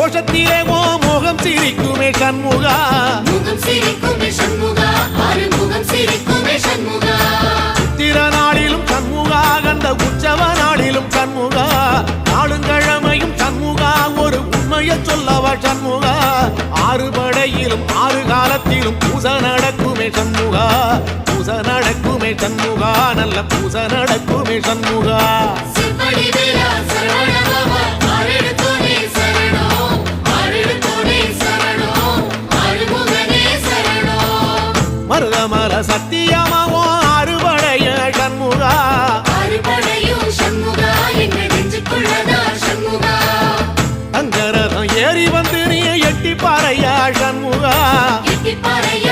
கோஷத்திலே ஓ முகம் சிரிக்குமே சண்முகா முகம் சிரிக்குமே சண்முகா ஆறுமுகம் சிரிக்குமே சண்முகா சித்திர நாளிலும் சண்முகா கந்த உற்சவ நாளிலும் சண்முகா நாளுங்கிழமையும் சண்முகா ஒரு உண்மையை சொல்லவா சண்முகா ஆறு படையிலும் ஆறு காலத்திலும் பூச நடக்குமே சண்முகா பூச நடக்குமே சண்முகா நல்ல பூச நடக்குமே சண்முகா சிவடி வேலா சரவணபவா ஆரெடுத்தோனே சரணம் ஆரெடுத்தோனே சரணம் ஆறுமுகனே சரணம் மருதமல சத்தியமாவோ அறுபடைய சண்முகா அறுபடையும் சண்முகா எங்க நெஞ்சுக்குள்ளதா சண்முகா தங்கரதம் ஏறி வந்து நீ எட்டி பாறையா சண்முகா எட்டி பாறையா